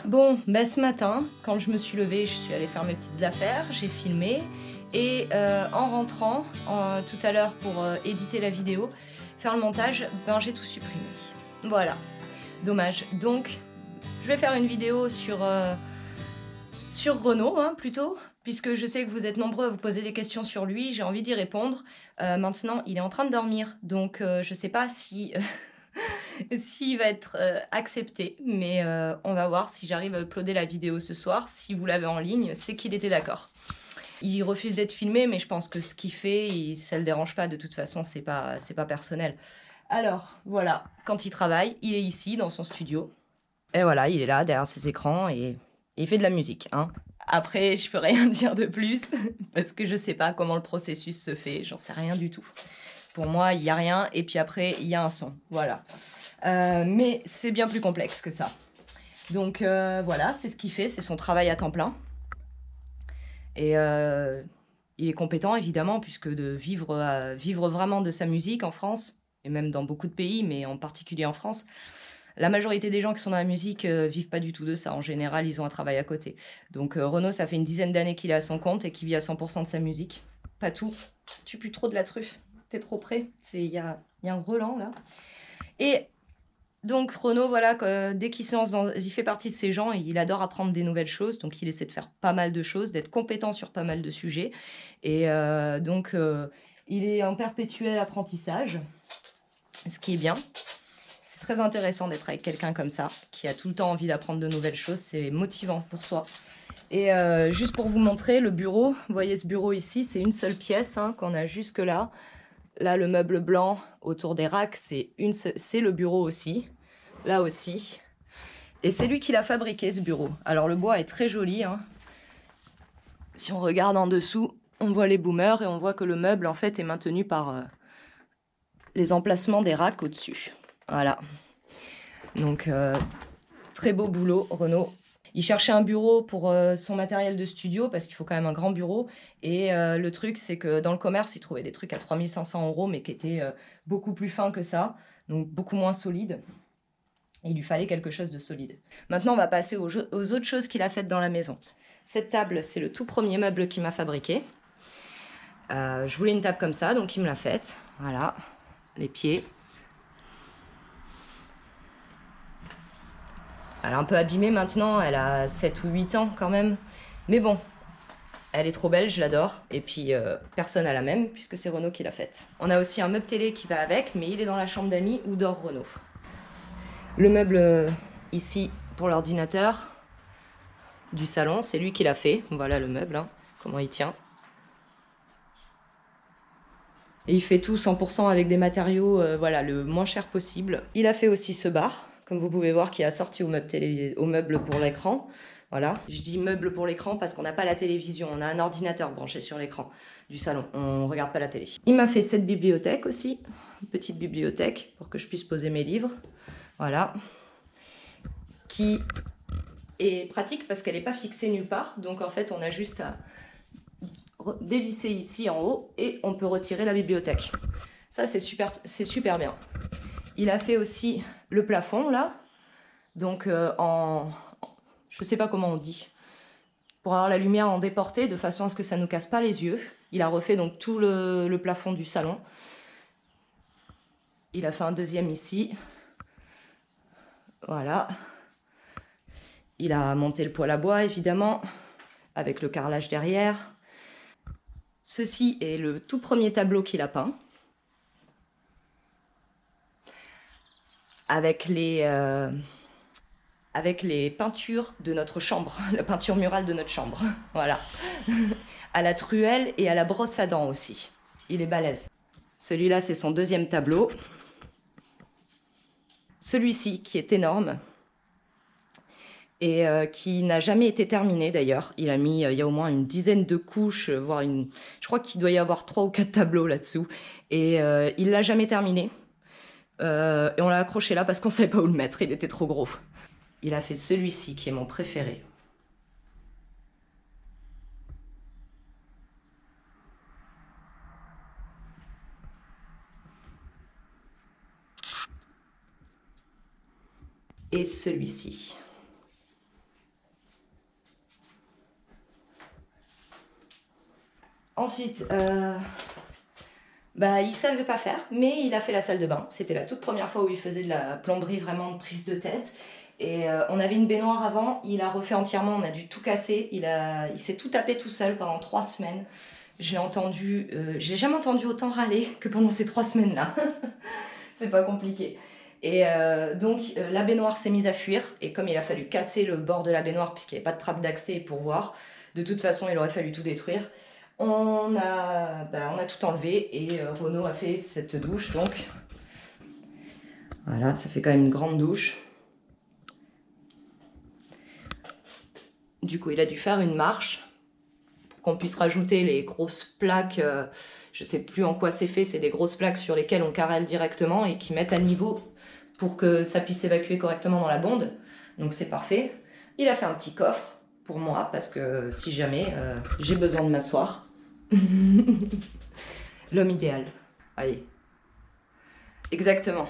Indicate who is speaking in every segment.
Speaker 1: Bon, bah, ce matin, quand je me suis levée, je suis allée faire mes petites affaires, j'ai filmé et en rentrant, tout à l'heure pour, éditer la vidéo, faire le montage, ben, j'ai tout supprimé. Voilà, dommage. Donc je vais faire une vidéo sur Renaud, hein, plutôt, puisque je sais que vous êtes nombreux à vous poser des questions sur lui, j'ai envie d'y répondre. Maintenant, il est en train de dormir, donc je sais pas si s'il va être, accepté, mais on va voir si j'arrive à uploader la vidéo ce soir. Si vous l'avez en ligne, c'est qu'il était d'accord. Il refuse d'être filmé, mais je pense que ce qu'il fait, ça le dérange pas. De toute façon, c'est pas personnel. Alors, voilà, quand il travaille, il est ici, dans son studio. Et voilà, il est là, derrière ses écrans, et il fait de la musique, hein. Après, je peux rien dire de plus, parce que je sais pas comment le processus se fait, j'en sais rien du tout. Pour moi, il y a rien, et puis après, il y a un son, voilà. Mais c'est bien plus complexe que ça. Donc voilà, c'est ce qu'il fait, c'est son travail à temps plein. Et il est compétent évidemment, puisque de vivre vraiment de sa musique en France, et même dans beaucoup de pays, mais en particulier en France, la majorité des gens qui sont dans la musique vivent pas du tout de ça. En général, ils ont un travail à côté. Donc Renaud, ça fait une dizaine d'années qu'il est à son compte et qu'il vit à 100% de sa musique. Pas tout. Tu pues trop de la truffe. T'es trop près. Il y a un relent là. Et donc Renaud, voilà, dès qu'il se lance il fait partie de ces gens et il adore apprendre des nouvelles choses, donc il essaie de faire pas mal de choses, d'être compétent sur pas mal de sujets. Et donc il est en perpétuel apprentissage, ce qui est bien. C'est très intéressant d'être avec quelqu'un comme ça, qui a tout le temps envie d'apprendre de nouvelles choses, c'est motivant pour soi. Et juste pour vous montrer le bureau, vous voyez ce bureau ici, c'est une seule pièce hein, qu'on a jusque là. Là, le meuble blanc autour des racks, c'est le bureau aussi. Là aussi. Et c'est lui qui l'a fabriqué, ce bureau. Alors le bois est très joli, hein. Si on regarde en dessous, on voit les boomers et on voit que le meuble, en fait, est maintenu par les emplacements des racks au-dessus. Voilà. Donc, très beau boulot, Renaud. Il cherchait un bureau pour son matériel de studio, parce qu'il faut quand même un grand bureau. Et le truc, c'est que dans le commerce, il trouvait des trucs à 3500 €, mais qui étaient beaucoup plus fins que ça, donc beaucoup moins solides. Il lui fallait quelque chose de solide. Maintenant, on va passer aux autres choses qu'il a faites dans la maison. Cette table, c'est le tout premier meuble qu'il m'a fabriqué. Je voulais une table comme ça, donc il me l'a faite. Voilà, les pieds. Elle est un peu abîmée maintenant, elle a 7 ou 8 ans quand même. Mais bon, elle est trop belle, je l'adore. Et puis, personne n'a la même, puisque c'est Renaud qui l'a faite. On a aussi un meuble télé qui va avec, mais il est dans la chambre d'amis où dort Renaud. Le meuble ici pour l'ordinateur du salon, c'est lui qui l'a fait. Voilà le meuble, hein, comment il tient. Et il fait tout 100% avec des matériaux voilà, le moins cher possible. Il a fait aussi ce bar, comme vous pouvez voir, qui est assorti au meuble pour l'écran. Voilà. Je dis meuble pour l'écran parce qu'on n'a pas la télévision, on a un ordinateur branché sur l'écran du salon, on ne regarde pas la télé. Il m'a fait cette bibliothèque aussi, une petite bibliothèque pour que je puisse poser mes livres. Voilà. Qui est pratique parce qu'elle n'est pas fixée nulle part, donc en fait on a juste à dévisser ici en haut et on peut retirer la bibliothèque. Ça c'est super bien. Il a fait aussi le plafond là, donc je sais pas comment on dit, pour avoir la lumière en déporté de façon à ce que ça ne nous casse pas les yeux. Il a refait donc tout le plafond du salon. Il a fait un deuxième ici. Voilà. Il a monté le poêle à bois évidemment, avec le carrelage derrière. Ceci est le tout premier tableau qu'il a peint. Avec les peintures de notre chambre, la peinture murale de notre chambre. Voilà. À la truelle et à la brosse à dents aussi. Il est balèze. Celui-là, c'est son deuxième tableau. Celui-ci, qui est énorme et qui n'a jamais été terminé d'ailleurs. Il y a au moins une dizaine de couches, voire je crois qu'il doit y avoir 3 ou 4 tableaux là-dessous. Et il l'a jamais terminé. Et on l'a accroché là parce qu'on savait pas où le mettre, il était trop gros. Il a fait celui-ci qui est mon préféré. Et celui-ci. Ensuite, bah, il savait pas faire, mais il a fait la salle de bain. C'était la toute première fois où il faisait de la plomberie, vraiment de prise de tête. Et on avait une baignoire avant, il a refait entièrement, on a dû tout casser. Il s'est tout tapé tout seul pendant 3 semaines. J'ai jamais entendu autant râler que pendant ces 3 semaines-là. C'est pas compliqué. Et donc la baignoire s'est mise à fuir. Et comme il a fallu casser le bord de la baignoire puisqu'il n'y avait pas de trappe d'accès pour voir, de toute façon il aurait fallu tout détruire. On a tout enlevé et Renaud a fait cette douche. Donc voilà, ça fait quand même une grande douche. Du coup il a dû faire une marche pour qu'on puisse rajouter les grosses plaques. Je sais plus en quoi c'est fait, c'est des grosses plaques sur lesquelles on carrelle directement et qui mettent à niveau pour que ça puisse s'évacuer correctement dans la bonde. Donc c'est parfait. Il a fait un petit coffre pour moi parce que si jamais j'ai besoin de m'asseoir. L'homme idéal. Allez. Exactement.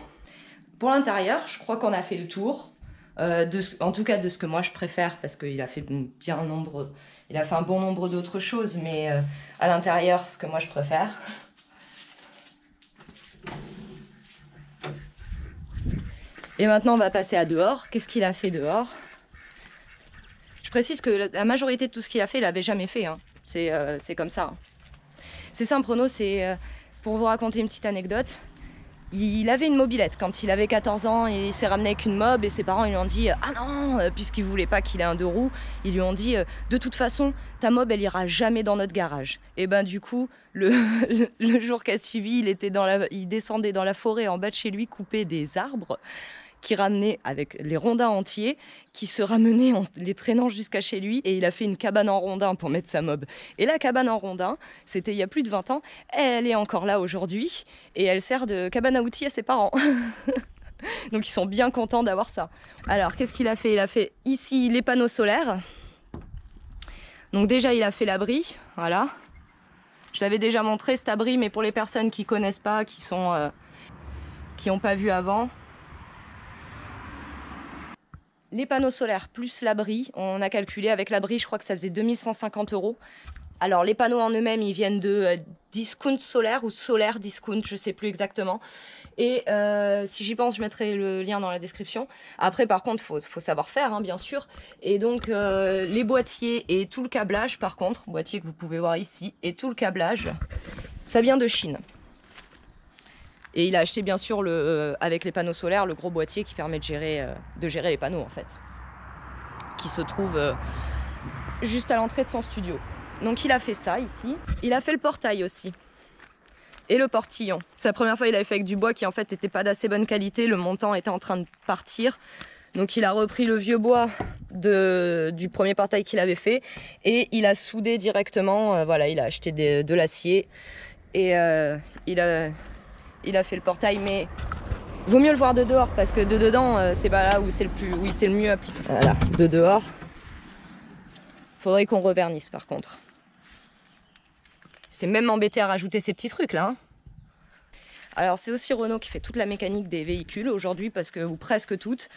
Speaker 1: Pour l'intérieur, je crois qu'on a fait le tour. En tout cas de ce que moi je préfère parce qu'il a fait il a fait un bon nombre d'autres choses, mais à l'intérieur, ce que moi je préfère. Et maintenant, on va passer à dehors. Qu'est-ce qu'il a fait dehors? Je précise que la majorité de tout ce qu'il a fait, il l'avait jamais fait. Hein. C'est comme ça. Hein. C'est simple, Renaud, pour vous raconter une petite anecdote. Il avait une mobilette quand il avait 14 ans et il s'est ramené avec une mob et ses parents ils lui ont dit « Ah non !» puisqu'ils ne voulaient pas qu'il ait un 2 roues. Ils lui ont dit « De toute façon, ta mob, elle ira jamais dans notre garage. » Et ben du coup, le jour qui a suivi, il descendait dans la forêt en bas de chez lui, couper des arbres qui ramenait avec les rondins entiers, qui se ramenait en les traînant jusqu'à chez lui, et il a fait une cabane en rondin pour mettre sa mob. Et la cabane en rondin, c'était il y a plus de 20 ans, elle est encore là aujourd'hui, et elle sert de cabane à outils à ses parents. Donc ils sont bien contents d'avoir ça. Alors qu'est-ce qu'il a fait? Il a fait ici les panneaux solaires. Donc déjà il a fait l'abri, voilà. Je l'avais déjà montré cet abri, mais pour les personnes qui connaissent pas, qui n'ont pas vu avant, les panneaux solaires plus l'abri, on a calculé avec l'abri, je crois que ça faisait 2150 €. Alors les panneaux en eux-mêmes, ils viennent de Discount Solaire ou Solaire Discount, je ne sais plus exactement. Et si j'y pense, je mettrai le lien dans la description. Après, par contre, faut savoir faire, hein, bien sûr. Et donc, les boîtiers et tout le câblage, par contre, boîtier que vous pouvez voir ici, et tout le câblage, ça vient de Chine. Et il a acheté bien sûr avec les panneaux solaires le gros boîtier qui permet de gérer les panneaux en fait. Qui se trouve juste à l'entrée de son studio. Donc il a fait ça ici. Il a fait le portail aussi. Et le portillon. C'est la première fois qu'il avait fait avec du bois qui en fait n'était pas d'assez bonne qualité. Le montant était en train de partir. Donc il a repris le vieux bois du premier portail qu'il avait fait. Et il a soudé directement. Voilà, il a acheté de l'acier. Et il a fait le portail, mais il vaut mieux le voir de dehors parce que de dedans, c'est pas là où c'est le mieux appliqué. Voilà, de dehors. Faudrait qu'on revernisse par contre. C'est même embêté à rajouter ces petits trucs là. Hein. Alors c'est aussi Renaud qui fait toute la mécanique des véhicules aujourd'hui, ou presque toutes,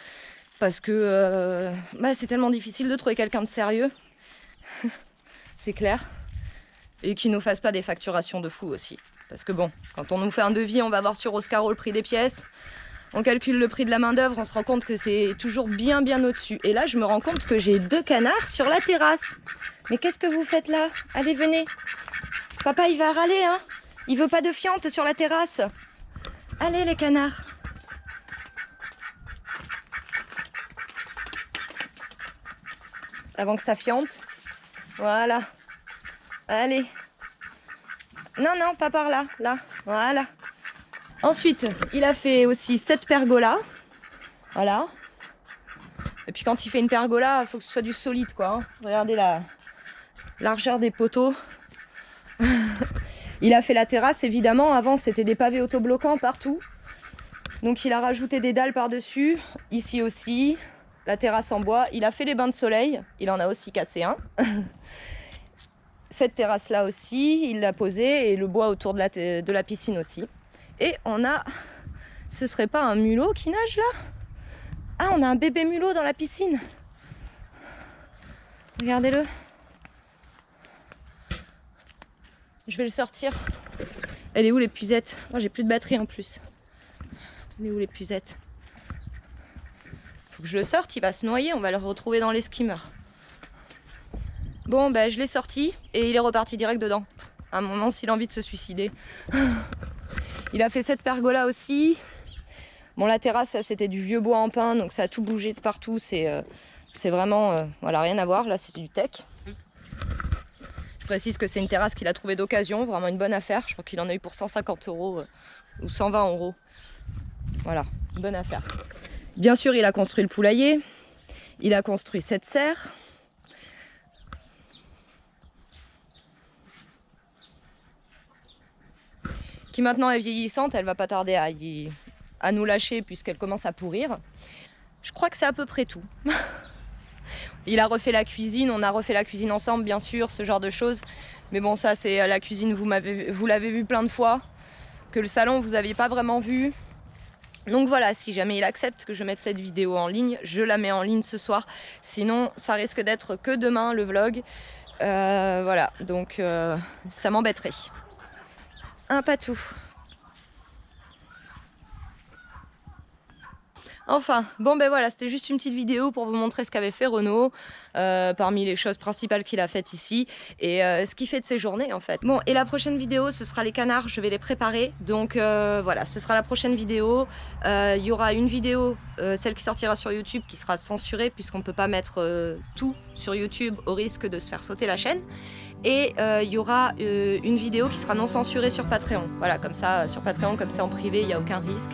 Speaker 1: parce que c'est tellement difficile de trouver quelqu'un de sérieux. C'est clair. Et qui nous fasse pas des facturations de fou aussi. Parce que bon, quand on nous fait un devis, on va voir sur Oscaro le prix des pièces. On calcule le prix de la main d'œuvre, on se rend compte que c'est toujours bien au-dessus. Et là, je me rends compte que j'ai 2 canards sur la terrasse. Mais qu'est-ce que vous faites là? Allez, venez. Papa, il va râler, hein. Il veut pas de fiente sur la terrasse. Allez, les canards. Avant que ça fiente. Voilà. Allez. Non, pas par là, là, voilà. Ensuite, il a fait aussi 7 pergolas. Voilà. Et puis quand il fait une pergola, il faut que ce soit du solide, quoi. Hein. Regardez la largeur des poteaux. Il a fait la terrasse, évidemment. Avant, c'était des pavés autobloquants partout. Donc il a rajouté des dalles par-dessus. Ici aussi, la terrasse en bois. Il a fait les bains de soleil. Il en a aussi cassé un. Cette terrasse-là aussi, il l'a posée, et le bois autour de la piscine aussi. Et on a... Ce serait pas un mulot qui nage là? Ah, on a un bébé mulot dans la piscine. Regardez-le. Je vais le sortir. Elle est où l'épuisette? Oh, j'ai plus de batterie en plus. Elle est où l'épuisette? Faut que je le sorte, il va se noyer, on va le retrouver dans les skimmers. Bon, ben je l'ai sorti et il est reparti direct dedans. À un moment, s'il a envie de se suicider. Il a fait cette pergola aussi. Bon, la terrasse, ça c'était du vieux bois en pin, donc ça a tout bougé de partout. C'est vraiment, voilà, rien à voir. Là, c'est du tech. Je précise que c'est une terrasse qu'il a trouvée d'occasion, vraiment une bonne affaire. Je crois qu'il en a eu pour 150 € ou 120 €. Voilà, une bonne affaire. Bien sûr, il a construit le poulailler. Il a construit cette serre. Qui maintenant est vieillissante, elle va pas tarder à nous lâcher puisqu'elle commence à pourrir. Je crois que c'est à peu près tout. Il a refait la cuisine, on a refait la cuisine ensemble bien sûr, ce genre de choses. Mais bon, ça c'est la cuisine, vous l'avez vu plein de fois. Que le salon vous n'aviez pas vraiment vu. Donc voilà, si jamais il accepte que je mette cette vidéo en ligne, je la mets en ligne ce soir. Sinon, ça risque d'être que demain le vlog. Voilà, donc ça m'embêterait. Un patou. Enfin, bon ben voilà, c'était juste une petite vidéo pour vous montrer ce qu'avait fait Renaud, parmi les choses principales qu'il a faites ici, et ce qu'il fait de ses journées en fait. Bon, et la prochaine vidéo, ce sera les canards, je vais les préparer, donc voilà, ce sera la prochaine vidéo. Il y aura une vidéo, celle qui sortira sur YouTube, qui sera censurée, puisqu'on ne peut pas mettre tout sur YouTube au risque de se faire sauter la chaîne. Et il y aura une vidéo qui sera non censurée sur Patreon. Voilà, comme ça, sur Patreon, comme c'est en privé, il n'y a aucun risque.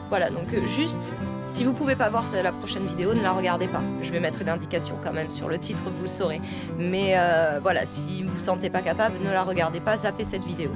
Speaker 1: Voilà, donc juste, si vous pouvez pas voir la prochaine vidéo, ne la regardez pas. Je vais mettre une indication quand même sur le titre, vous le saurez. Mais voilà, si vous vous sentez pas capable, ne la regardez pas, zappez cette vidéo.